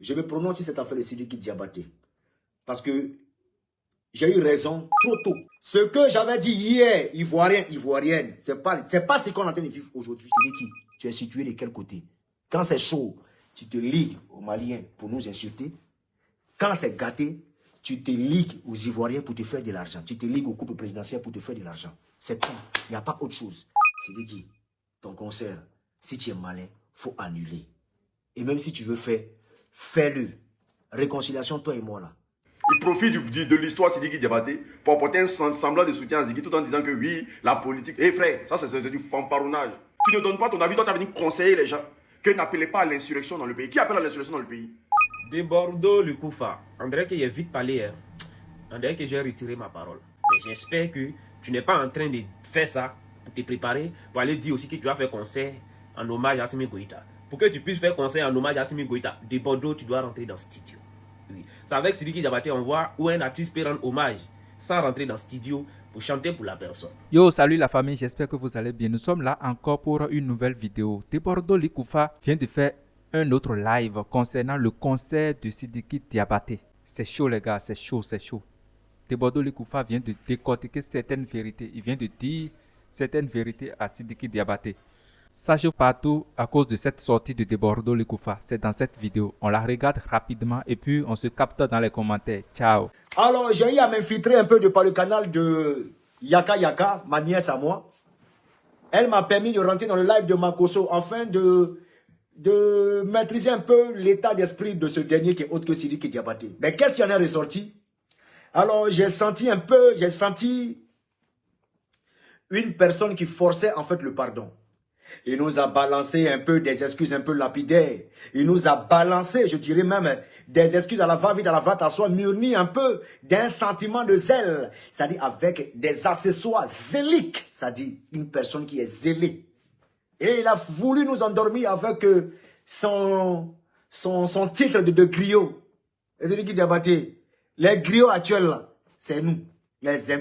je me prononce sur cette affaire de Sidiki Diabaté. Parce que j'ai eu raison trop tôt. Ce que j'avais dit hier, Ivoirien, Ivoirienne, c'est pas ce qu'on est en train de vivre aujourd'hui. Sidiki, tu es situé de quel côté? Quand c'est chaud, tu te ligues aux Maliens pour nous insulter. Quand c'est gâté, tu te ligues aux Ivoiriens pour te faire de l'argent. Tu te ligues au couple présidentiel pour te faire de l'argent. C'est tout. Il n'y a pas autre chose. Sidiki, ton concert, si tu es malin, il faut annuler. Et même si tu veux faire, fais-le. Réconciliation, toi et moi là. Il profite de l'histoire Sidiki Diabaté pour apporter un semblant de soutien à Ziggy tout en disant que oui, la politique... Hé frère, ça c'est du fanfaronnage. Tu ne donnes pas ton avis, toi tu as venu conseiller les gens que n'appelez pas à l'insurrection dans le pays. Qui appelle à l'insurrection dans le pays? De Bordeaux, le Koufa. On dirait qu'il est vite parlé. Hein. On dirait que j'ai retiré ma parole. Mais j'espère que tu n'es pas en train de faire ça pour te préparer, pour aller dire aussi que tu vas faire concert en hommage à Assimi Goïta. Pour que tu puisses faire concert en hommage à Assimi Goïta, de Bordeaux, tu dois rentrer dans le studio. Oui. C'est avec Sidiki Diabaté, on voit où un artiste peut rendre hommage sans rentrer dans le studio pour chanter pour la personne. Yo, salut la famille, j'espère que vous allez bien. Nous sommes là encore pour une nouvelle vidéo. De Bordeaux, le Koufa vient de faire un autre live concernant le concert de Sidiki Diabaté. C'est chaud les gars, c'est chaud, c'est chaud. De Bordeaux, le Koufa vient de décortiquer certaines vérités. Il vient de dire certaines vérités à Sidiki Diabaté. Sachez partout à cause de cette sortie de Bordeaux le Koufa. C'est dans cette vidéo. On la regarde rapidement et puis on se capte dans les commentaires. Ciao. Alors, j'ai eu à m'infiltrer un peu par le canal de Yaka Yaka, ma nièce à moi. Elle m'a permis de rentrer dans le live de Makosso afin de maîtriser un peu l'état d'esprit de ce dernier qui est autre que Sidiki Diabaté. Mais qu'est-ce qui en est ressorti? Alors, j'ai senti une personne qui forçait en fait le pardon. Il nous a balancé un peu des excuses un peu lapidaires. Il nous a balancé, je dirais même, des excuses à la va-vite, à la va-t'asseoir, murni un peu d'un sentiment de zèle. C'est-à-dire avec des accessoires zéliques. C'est-à-dire une personne qui est zélée. Et il a voulu nous endormir avec son titre de griot. Et c'est lui qui Diabaté. Les griots actuels, là, c'est nous.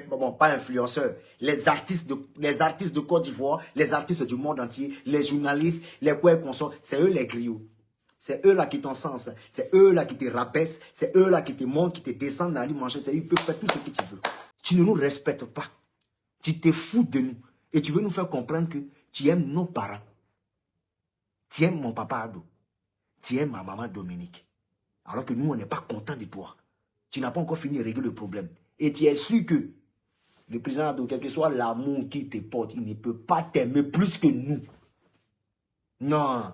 Bon, pas influenceurs, les artistes de Côte d'Ivoire, les artistes du monde entier, les journalistes, les quoi consorts, c'est eux les griots. C'est eux là qui t'encensent, c'est eux là qui te rabaissent, c'est eux là qui te montent, qui te descendent dans les manches, c'est eux qui peuvent faire tout ce que tu veux. Tu ne nous respectes pas, tu te fous de nous et tu veux nous faire comprendre que tu aimes nos parents. Tu aimes mon papa Ado, tu aimes ma maman Dominique. Alors que nous on n'est pas contents de toi. Tu n'as pas encore fini de régler le problème. Et tu es sûr que le président Ado, quel que soit l'amour qu'il te porte, il ne peut pas t'aimer plus que nous. Non,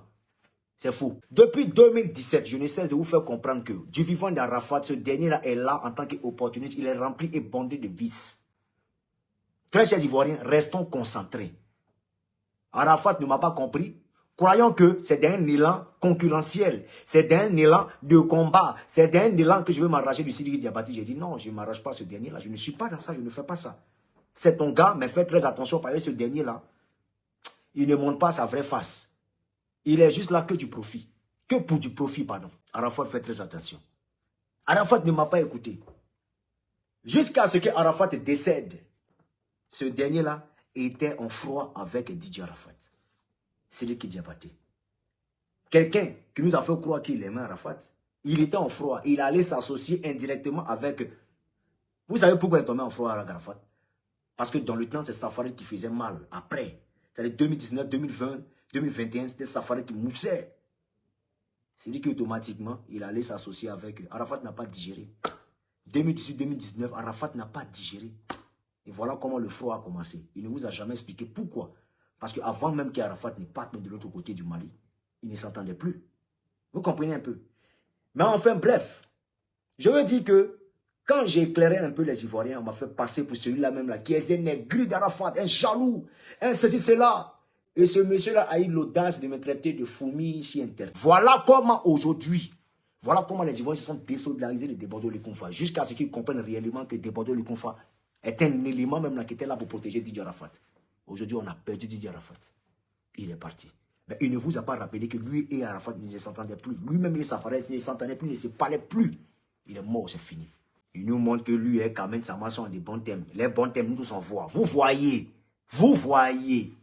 c'est faux. Depuis 2017, je ne cesse de vous faire comprendre que du vivant d'Arafat, ce dernier-là est là en tant qu'opportuniste. Il est rempli et bondé de vices. Très chers Ivoiriens, restons concentrés. Arafat ne m'a pas compris. Croyons que c'est d'un élan concurrentiel, c'est d'un élan de combat, c'est d'un élan que je veux m'arracher du Sidiki Diabaté. J'ai dit non, je ne m'arrache pas ce dernier-là, je ne suis pas dans ça, je ne fais pas ça. C'est ton gars, mais fais très attention parce que ce dernier-là, il ne montre pas sa vraie face. Il est juste là que du profit. Que pour du profit, pardon. Arafat, fais très attention. Arafat ne m'a pas écouté. Jusqu'à ce que Arafat décède, ce dernier-là était en froid avec Didier Arafat. Sidiki Diabaté. Quelqu'un qui nous a fait croire qu'il aimait Arafat, il était en froid. Il allait s'associer indirectement avec... Vous savez pourquoi il est tombé en froid avec Arafat? Parce que dans le temps, c'est Safari qui faisait mal. Après, c'est-à-dire 2019, 2020, 2021, c'était Safari qui moussait. C'est dit qu'automatiquement, il allait s'associer avec eux. Arafat n'a pas digéré. 2018-2019, Arafat n'a pas digéré. Et voilà comment le froid a commencé. Il ne vous a jamais expliqué pourquoi. Parce qu'avant même qu'Arafat ne parte de l'autre côté du Mali, il ne s'entendait plus. Vous comprenez un peu? Mais enfin, bref, je veux dire que quand j'ai éclairé un peu les Ivoiriens, on m'a fait passer pour celui-là même là, qui est un aigri d'Arafat, un jaloux, un ceci, cela. Et ce monsieur-là a eu l'audace de me traiter de fourmi ici interne. Voilà comment aujourd'hui, voilà comment les Ivoiriens se sont désolidarisés de Bordeaux le Koufa, jusqu'à ce qu'ils comprennent réellement que Bordeaux le Koufa est un élément même là qui était là pour protéger Didier Arafat. Aujourd'hui, on a perdu Didier Arafat. Il est parti. Mais il ne vous a pas rappelé que lui et Arafat ne s'entendaient plus. Lui-même et Safari ne s'entendaient plus, ne se parlaient plus. Il est mort, c'est fini. Il nous montre que lui et Kamen Sama sont des bons thèmes. Les bons thèmes, nous tous on voit. Vous voyez. Vous voyez.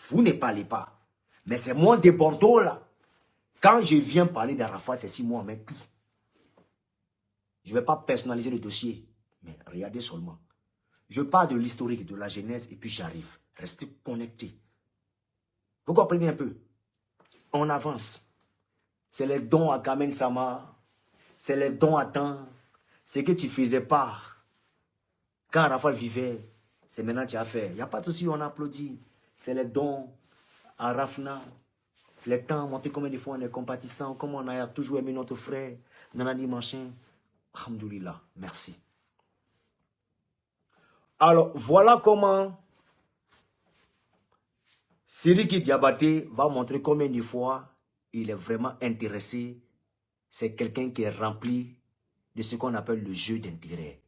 Vous ne parlez pas. Mais c'est moi de Bordeaux là. Quand je viens parler d'Arafat, c'est si moi, mais tout. Je ne vais pas personnaliser le dossier, mais regardez seulement. Je parle de l'historique, de la genèse, et puis j'arrive. Restez connectés. Vous comprenez un peu? On avance. C'est les dons à Kamen Sama. C'est les dons à temps. C'est que tu ne faisais pas. Quand Arafat vivait, c'est maintenant que tu as fait. Il n'y a pas de souci, on applaudit. C'est les dons à Rafna. Les temps, montrer combien de fois on est compatissant, comment on a toujours aimé notre frère. Nanani machin. Alhamdoulilah, merci. Alors, voilà comment Sidiki Diabaté va montrer combien de fois il est vraiment intéressé. C'est quelqu'un qui est rempli de ce qu'on appelle le jeu d'intérêt.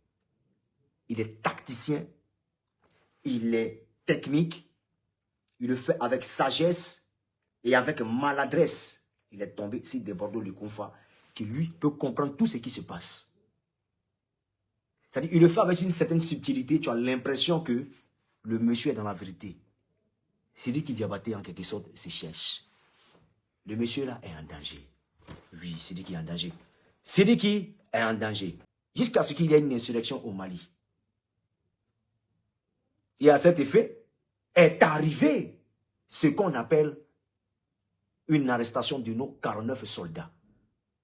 Il est tacticien, il est technique, il le fait avec sagesse et avec maladresse. Il est tombé ici des Bordeaux du Koufa, qui lui peut comprendre tout ce qui se passe. C'est-à-dire, il le fait avec une certaine subtilité, tu as l'impression que le monsieur est dans la vérité. Sidiki Diabaté, en quelque sorte, se cherche. Le monsieur là est en danger. Oui, Sidiki est en danger. Sidiki est en danger. Jusqu'à ce qu'il y ait une insurrection au Mali. Et à cet effet, est arrivé ce qu'on appelle une arrestation de nos 49 soldats.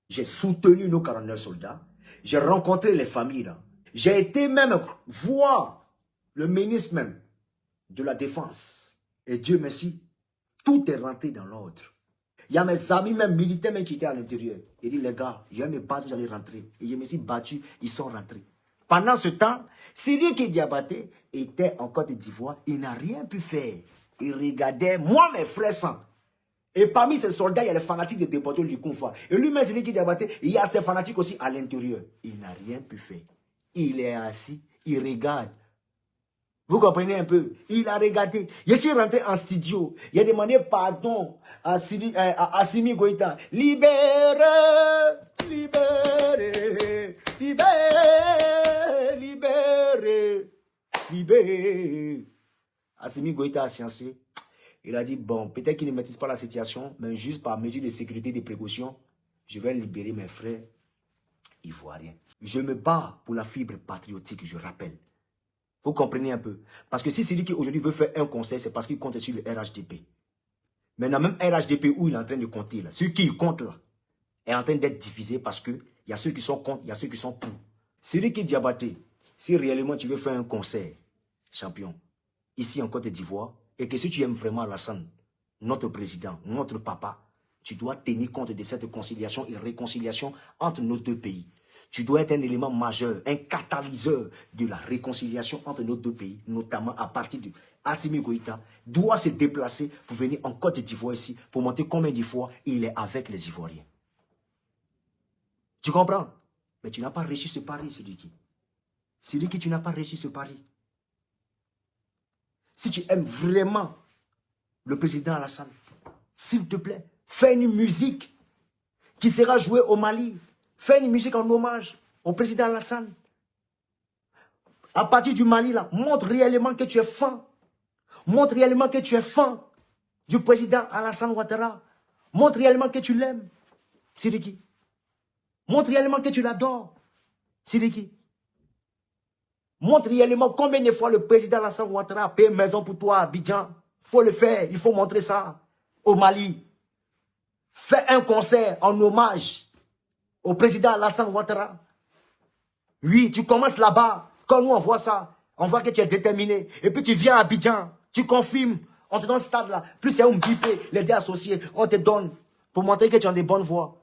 J'ai soutenu nos 49 soldats. J'ai rencontré les familles là. J'ai été même voir le ministre même de la Défense. Et Dieu merci, tout est rentré dans l'ordre. Il y a mes amis même militaires même qui étaient à l'intérieur. Il dit les gars, je vais me battre, vous allez rentrer. Et je me suis battu, ils sont rentrés. Pendant ce temps, Sidiki Diabaté était en Côte d'Ivoire. Il n'a rien pu faire. Il regardait, moi mes frères sang. Et parmi ces soldats, il y a les fanatiques de Déportés du Koufa. Et lui-même, Sidiki Diabaté, il y a ces fanatiques aussi à l'intérieur. Il n'a rien pu faire. Il est assis, il regarde. Vous comprenez un peu? Il a regardé. Je suis rentré en studio. Il a demandé pardon à Assimi Goïta. Libérez, libérez, libérez, libérez, libérez. Assimi Goïta a sciencé. Il a dit, bon, peut-être qu'il ne maîtrise pas la situation, mais juste par mesure de sécurité et de précaution, je vais libérer mes frères ivoiriens. Je me bats pour la fibre patriotique, je rappelle. Vous comprenez un peu? Parce que si c'est lui qui aujourd'hui veut faire un conseil, c'est parce qu'il compte sur le RHDP. Maintenant, même RHDP où il est en train de compter, là, celui qui compte là, est en train d'être divisé parce qu'il y a ceux qui sont contre, il y a ceux qui sont pour. C'est lui qui est Diabaté. Si réellement tu veux faire un conseil, champion, ici en Côte d'Ivoire, et que si tu aimes vraiment Alassane, notre président, notre papa, tu dois tenir compte de cette conciliation et réconciliation entre nos deux pays. Tu dois être un élément majeur, un catalyseur de la réconciliation entre nos deux pays, notamment à partir de Assimi Goïta, doit se déplacer pour venir en Côte d'Ivoire ici, pour montrer combien de fois il est avec les Ivoiriens. Tu comprends? Mais tu n'as pas réussi ce pari, Sidiki. Sidiki, tu n'as pas réussi ce pari. Si tu aimes vraiment le président Alassane, s'il te plaît, fais une musique qui sera jouée au Mali. Fais une musique en hommage au président Alassane. À partir du Mali, là, montre réellement que tu es fan. Montre réellement que tu es fan du président Alassane Ouattara. Montre réellement que tu l'aimes, Sidiki. Montre réellement que tu l'adores, Sidiki. Montre réellement combien de fois le président Alassane Ouattara a payé une maison pour toi à Abidjan. Il faut le faire, il faut montrer ça au Mali. Fais un concert en hommage au président Alassane Ouattara. Oui, tu commences là-bas. Quand nous on voit ça, on voit que tu es déterminé. Et puis tu viens à Abidjan, tu confirmes. On te donne ce stade-là. Plus c'est un bipé, les deux associés, on te donne pour montrer que tu as des bonnes voies.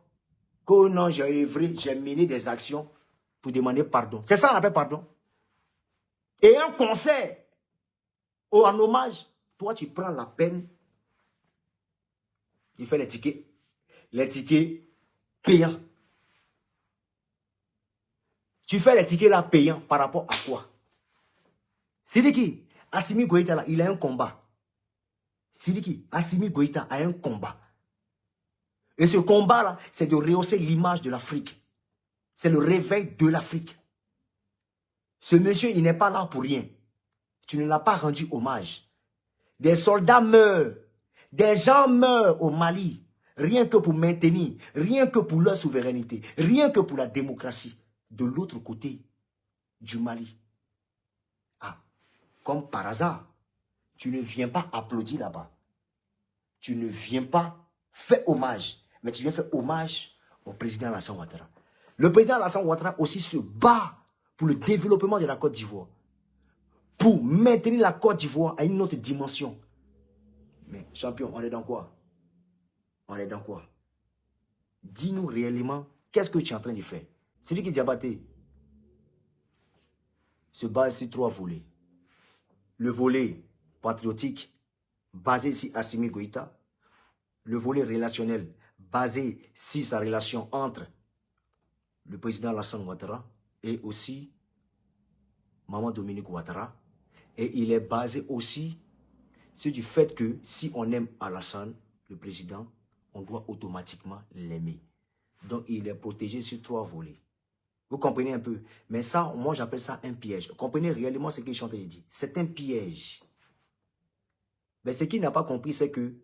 Que non, j'ai œuvré, j'ai mené des actions pour demander pardon. C'est ça on appelle pardon. Et un concert en hommage, toi tu prends la peine, il fait les tickets payants. Tu fais les tickets là payants par rapport à quoi? Sidiki, Assimi Goïta là, il a un combat. Sidiki, Assimi Goïta a un combat. Et ce combat là, c'est de rehausser l'image de l'Afrique. C'est le réveil de l'Afrique. Ce monsieur, il n'est pas là pour rien. Tu ne l'as pas rendu hommage. Des soldats meurent. Des gens meurent au Mali. rien que pour maintenir, rien que pour leur souveraineté, rien que pour la démocratie, de l'autre côté du Mali. Ah, comme par hasard, tu ne viens pas applaudir là-bas. Tu ne viens pas faire hommage, mais tu viens faire hommage au président Alassane Ouattara. Le président Alassane Ouattara aussi se bat pour le développement de la Côte d'Ivoire, pour maintenir la Côte d'Ivoire à une autre dimension. Mais champion, on est dans quoi? On est dans quoi? Dis-nous réellement, qu'est-ce que tu es en train de faire? C'est lui qui Diabaté se base sur 3 volets. Le volet patriotique, basé sur Assimi Goïta. Le volet relationnel, basé sur sa relation entre le président Alassane Ouattara et aussi Maman Dominique Ouattara. Et il est basé aussi sur du fait que si on aime Alassane, le président, on doit automatiquement l'aimer. Donc il est protégé sur 3 volets. Vous comprenez un peu? Mais ça, moi j'appelle ça un piège. Vous comprenez réellement ce que je suis en train de dire? C'est un piège. Mais ce qu'il n'a pas compris, c'est que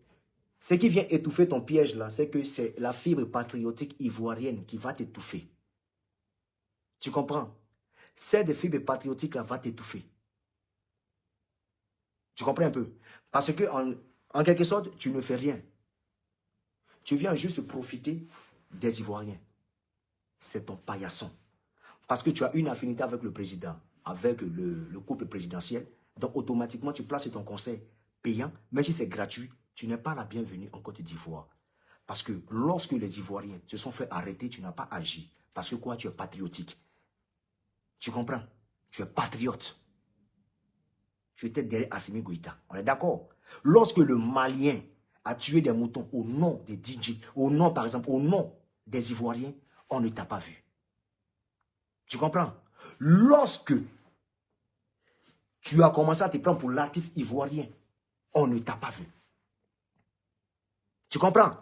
ce qui vient étouffer ton piège là, c'est que c'est la fibre patriotique ivoirienne qui va t'étouffer. Tu comprends? Cette fibre patriotique là va t'étouffer. Tu comprends un peu? Parce que en quelque sorte, tu ne fais rien. Tu viens juste profiter des Ivoiriens. C'est ton paillasson. Parce que tu as une affinité avec le président, avec le couple présidentiel. Donc automatiquement, tu places ton conseil payant, même si c'est gratuit. Tu n'es pas la bienvenue en Côte d'Ivoire. Parce que lorsque les Ivoiriens se sont fait arrêter, tu n'as pas agi. Parce que quoi? Tu es patriotique. Tu comprends? Tu es patriote. Tu étais derrière Assimi Goïta. On est d'accord? Lorsque le Malien a tué des moutons au nom des DJ, au nom, par exemple, au nom des Ivoiriens, on ne t'a pas vu. Tu comprends? Lorsque tu as commencé à te prendre pour l'artiste ivoirien, on ne t'a pas vu. Tu comprends?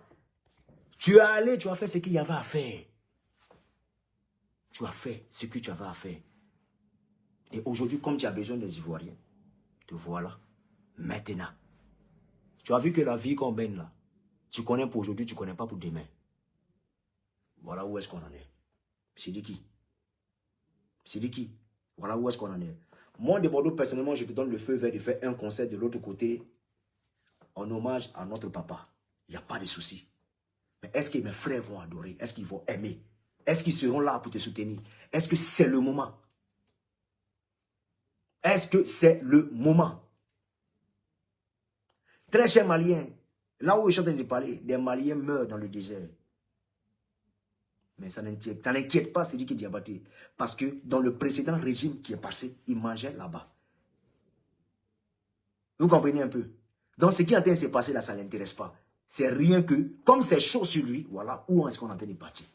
Tu es allé, tu as fait ce qu'il y avait à faire. Tu as fait ce que tu avais à faire. Et aujourd'hui, comme tu as besoin des Ivoiriens, te voilà. Maintenant, tu as vu que la vie qu'on mène là, tu connais pour aujourd'hui, tu ne connais pas pour demain. Voilà où est-ce qu'on en est. C'est de qui? C'est de qui? Voilà où est-ce qu'on en est. Moi, de Bordeaux, personnellement, je te donne le feu vert de faire un concert de l'autre côté en hommage à notre papa. Il n'y a pas de souci. Mais est-ce que mes frères vont adorer? Est-ce qu'ils vont aimer? Est-ce qu'ils seront là pour te soutenir? Est-ce que c'est le moment? Est-ce que c'est le moment? Très cher Maliens, là où je suis en train de parler, des Maliens meurent dans le désert. Mais ça n'inquiète pas celui qui est Diabaté. Parce que dans le précédent régime qui est passé, il mangeait là-bas. Vous comprenez un peu? Donc ce qui est en train de se passer là, ça ne l'intéresse pas. C'est rien que, comme c'est chaud sur lui, voilà où est-ce qu'on est en train de partir.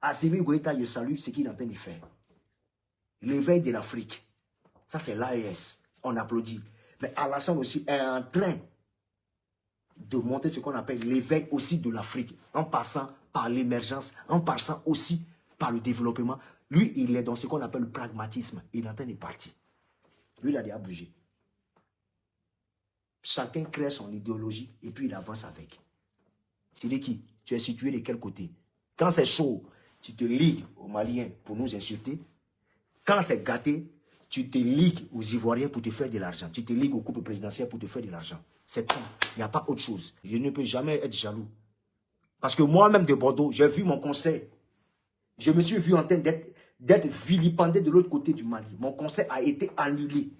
Assimi Goïta, je salue ce qu'il est en train de faire. L'éveil de l'Afrique. Ça, c'est l'AES. On applaudit. Mais Alassane aussi est en train de monter ce qu'on appelle l'éveil aussi de l'Afrique. En passant par l'émergence, en passant aussi par le développement. Lui, il est dans ce qu'on appelle le pragmatisme. Il est en train de partir. Lui, il a déjà bougé. Chacun crée son idéologie et puis il avance avec. C'est de qui? Tu es situé de quel côté? Quand c'est chaud, tu te ligues aux Maliens pour nous insulter. Quand c'est gâté, tu te ligues aux Ivoiriens pour te faire de l'argent. Tu te ligues au couple présidentiel pour te faire de l'argent. C'est tout. Il n'y a pas autre chose. Je ne peux jamais être jaloux. Parce que moi-même de Bordeaux, j'ai vu mon conseil. Je me suis vu en train d'être vilipendé de l'autre côté du Mali. Mon conseil a été annulé.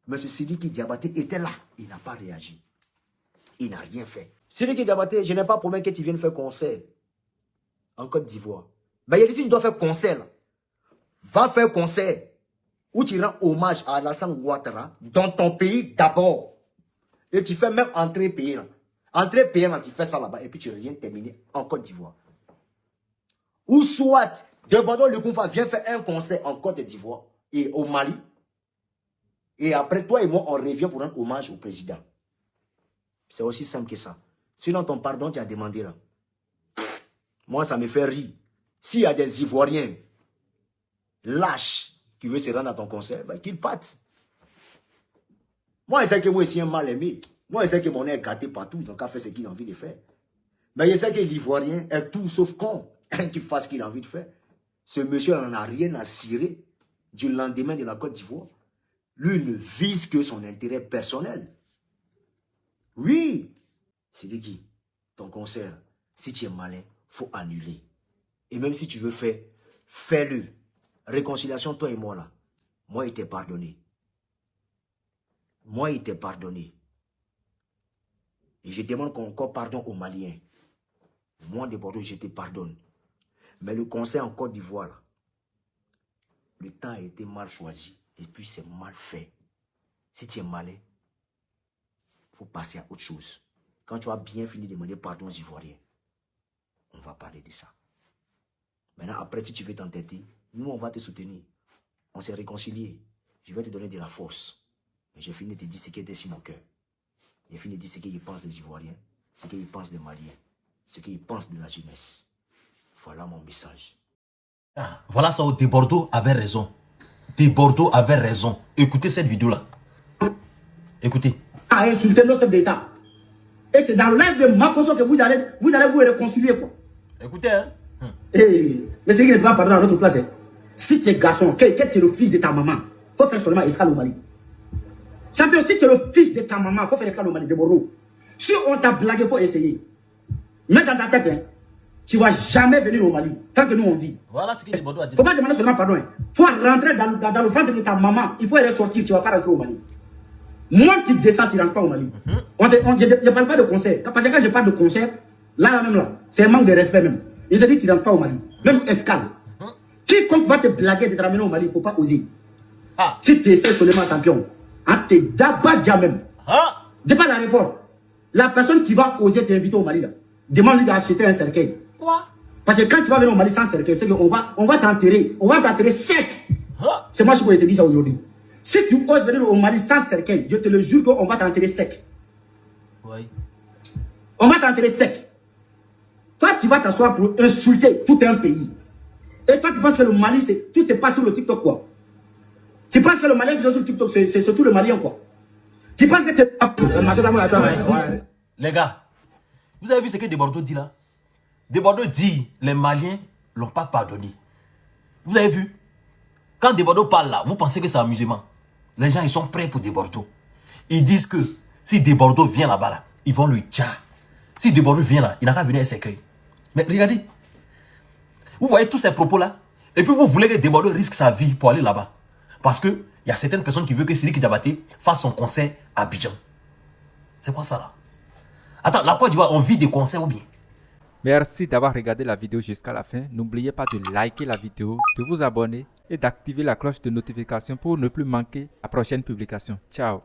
Mais ce Sidiki Diabaté était là. Il n'a pas réagi. Il n'a rien fait. Sidiki Diabaté, je n'ai pas promis que tu viennes faire conseil en Côte d'Ivoire. Mais il a dit si tu dois faire conseil là. Va faire concert où tu rends hommage à Alassane Ouattara dans ton pays d'abord. Et tu fais même entrée payante. Entrée payante, tu fais ça là-bas et puis tu reviens terminer en Côte d'Ivoire. Ou soit, de Bordeaux, le Koufa vient faire un concert en Côte d'Ivoire et au Mali. Et après, toi et moi, on revient pour rendre hommage au président. C'est aussi simple que ça. Sinon, ton pardon, tu as demandé là. Moi, ça me fait rire. S'il y a des Ivoiriens lâche qui veut se rendre à ton concert, ben, qu'il parte. Moi, je sais que moi, je suis un mal aimé. Moi, je sais que mon nez est gâté partout, donc il a fait ce qu'il a envie de faire. Mais je sais que l'Ivoirien est tout sauf con qu'il fasse ce qu'il a envie de faire. Ce monsieur n'en a rien à cirer du lendemain de la Côte d'Ivoire. Lui, il ne vise que son intérêt personnel. Oui, c'est de qui? Ton concert, si tu es malin, il faut annuler. Et même si tu veux faire, fais-le. Réconciliation, toi et moi là. Moi, il t'est pardonné. Moi, il t'est pardonné. Et je demande encore pardon aux Maliens. Moi, de Bordeaux, je te pardonne. Mais le concert en Côte d'Ivoire, là, le temps a été mal choisi. Et puis, c'est mal fait. Si tu es malin, il faut passer à autre chose. Quand tu as bien fini de demander pardon aux Ivoiriens, on va parler de ça. Maintenant, après, si tu veux t'entêter, nous, on va te soutenir. On s'est réconciliés. Je vais te donner de la force. Mais j'ai fini de te dire ce qui est sur mon cœur. J'ai fini de dire ce qu'ils pensent des Ivoiriens, ce qu'ils pensent des Maliens, ce qu'ils pensent de la jeunesse. Voilà mon message. Ah, voilà ça où Desbordeaux avait raison. Desbordeaux avait raison. Écoutez cette vidéo-là. Écoutez. À insulter nos chefs d'État. Et c'est dans le live de Makoso que vous allez vous réconcilier, quoi. Écoutez, hein. Mais c'est qui ne peut pas parler dans notre place. Hein. Si tu es garçon, que tu es le fils de ta maman, il faut faire seulement escale au Mali. Simple, si tu es le fils de ta maman, il faut faire escale au Mali, de Bordeaux. Si on t'a blagué, il faut essayer. Mets dans ta tête, hein, tu ne vas jamais venir au Mali, tant que nous on vit. Voilà ce que Desbordeaux a dit. Il ne faut pas demander seulement pardon. Il faut rentrer dans le ventre de ta maman. Il faut aller sortir, tu ne vas pas rentrer au Mali. Moi, tu descends, tu ne rentres pas au Mali. Je ne parle pas de concert. Parce que quand je parle de concert, là même, là, c'est un manque de respect même. Je te dis, tu ne rentres pas au Mali. Même escale. Quiconque va te blaguer de te ramener au Mali, il ne faut pas oser. Ah. Si tu essaies seulement champion, tu d'abadja même. Ah. Dépend de l'aéroport. La personne qui va oser t'inviter au Mali, là, demande-lui d'acheter un cercueil. Quoi? Parce que quand tu vas venir au Mali sans cercueil, c'est qu'on va t'enterrer. On va t'enterrer sec. Ah. C'est moi qui peux te dire ça aujourd'hui. Si tu oses venir au Mali sans cercueil, je te le jure qu'on va t'enterrer sec. Oui. On va t'enterrer sec. Toi, tu vas t'asseoir pour insulter tout un pays. Et toi, tu penses que le Mali, tout se passe sur le TikTok, quoi. Tu penses que le Malien qui est sur le TikTok, c'est surtout le Malien, quoi. Tu penses que tu... Ouais. Les gars, vous avez vu ce que Desbordeaux dit là? Desbordeaux dit les Maliens ne l'ont pas pardonné. Vous avez vu? Quand Desbordeaux parle là, vous pensez que c'est amusement. Les gens, ils sont prêts pour Desbordeaux. Ils disent que si Desbordeaux vient là-bas, là, ils vont lui tcha. Si Desbordeaux vient là, il n'a qu'à venir à ses cueils. Mais regardez. Vous voyez tous ces propos-là? Et puis vous voulez que Desbordeaux risque sa vie pour aller là-bas. Parce qu'il y a certaines personnes qui veulent que Sidiki Diabaté fasse son concert à Abidjan. C'est quoi ça là? Attends, la Côte d'Ivoire, on vit des concerts ou bien? Merci d'avoir regardé la vidéo jusqu'à la fin. N'oubliez pas de liker la vidéo, de vous abonner et d'activer la cloche de notification pour ne plus manquer la prochaine publication. Ciao!